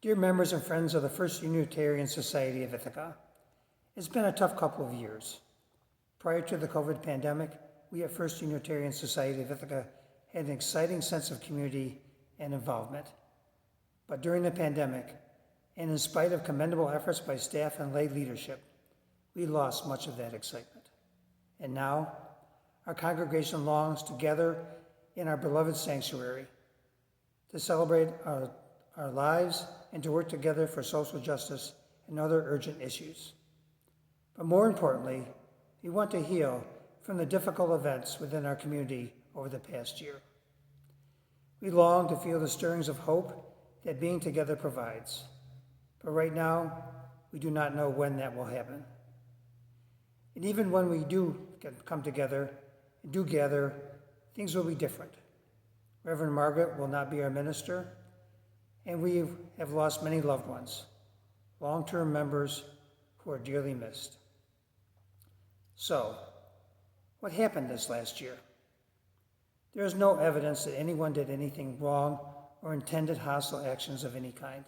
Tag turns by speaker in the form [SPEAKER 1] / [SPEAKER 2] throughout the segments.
[SPEAKER 1] Dear members and friends of the First Unitarian Society of Ithaca, it's been a tough couple of years. Prior to the COVID pandemic, we at First Unitarian Society of Ithaca had an exciting sense of community and involvement. But during the pandemic, and in spite of commendable efforts by staff and lay leadership, we lost much of that excitement. And now, our congregation longs to gather in our beloved sanctuary to celebrate our lives and to work together for social justice and other urgent issues. But more importantly, we want to heal from the difficult events within our community over the past year. We long to feel the stirrings of hope that being together provides. But right now, we do not know when that will happen. And even when we do come together and do gather, things will be different. Reverend Margaret will not be our minister, and we have lost many loved ones, long-term members who are dearly missed. So, what happened this last year? There is no evidence that anyone did anything wrong or intended hostile actions of any kind.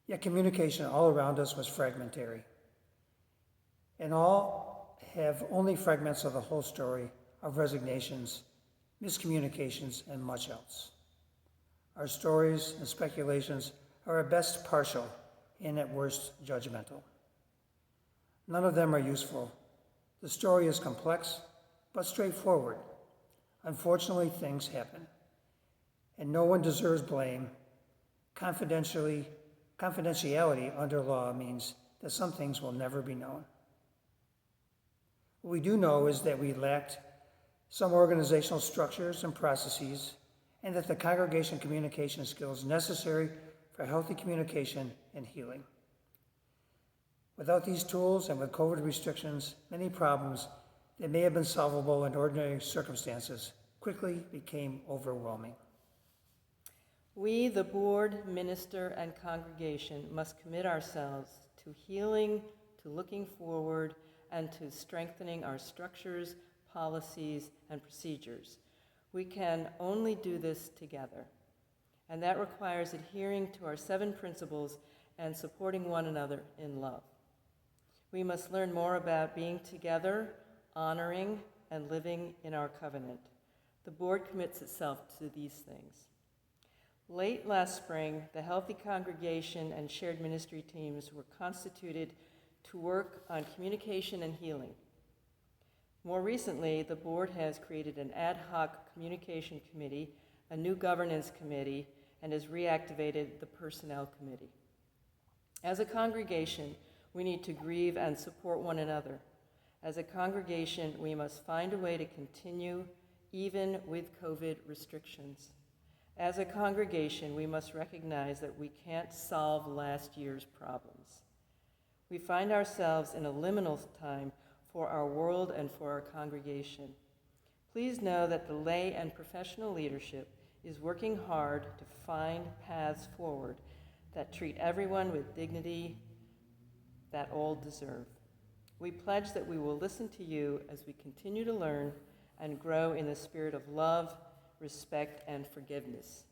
[SPEAKER 1] Yet communication all around us was fragmentary. And all have only fragments of the whole story of resignations, miscommunications, and much else. Our stories and speculations are at best partial and at worst judgmental. None of them are useful. The story is complex, but straightforward. Unfortunately, things happen, and no one deserves blame. Confidentiality under law means that some things will never be known. What we do know is that we lacked some organizational structures and processes, and that the congregation communication skills necessary for healthy communication and healing. Without these tools and with COVID restrictions, many problems that may have been solvable in ordinary circumstances quickly became overwhelming.
[SPEAKER 2] We, the board, minister, and congregation, must commit ourselves to healing, to looking forward, and to strengthening our structures, policies, and procedures. We can only do this together, and that requires adhering to our 7 principles and supporting one another in love. We must learn more about being together, honoring, and living in our covenant. The board commits itself to these things. Late last spring, the Healthy Congregation and shared ministry teams were constituted to work on communication and healing. More recently, the board has created an ad hoc communication committee, a new governance committee, and has reactivated the personnel committee. As a congregation, we need to grieve and support one another. As a congregation, we must find a way to continue even with COVID restrictions. As a congregation, we must recognize that we can't solve last year's problems. We find ourselves in a liminal time for our world and for our congregation. Please know that the lay and professional leadership is working hard to find paths forward that treat everyone with dignity that all deserve. We pledge that we will listen to you as we continue to learn and grow in the spirit of love, respect, and forgiveness.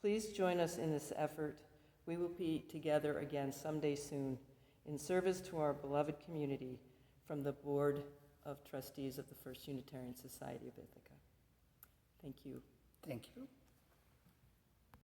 [SPEAKER 2] Please join us in this effort. We will be together again someday soon in service to our beloved community from the Board of Trustees of the First Unitarian Society of Ithaca. Thank you.
[SPEAKER 1] Thank you.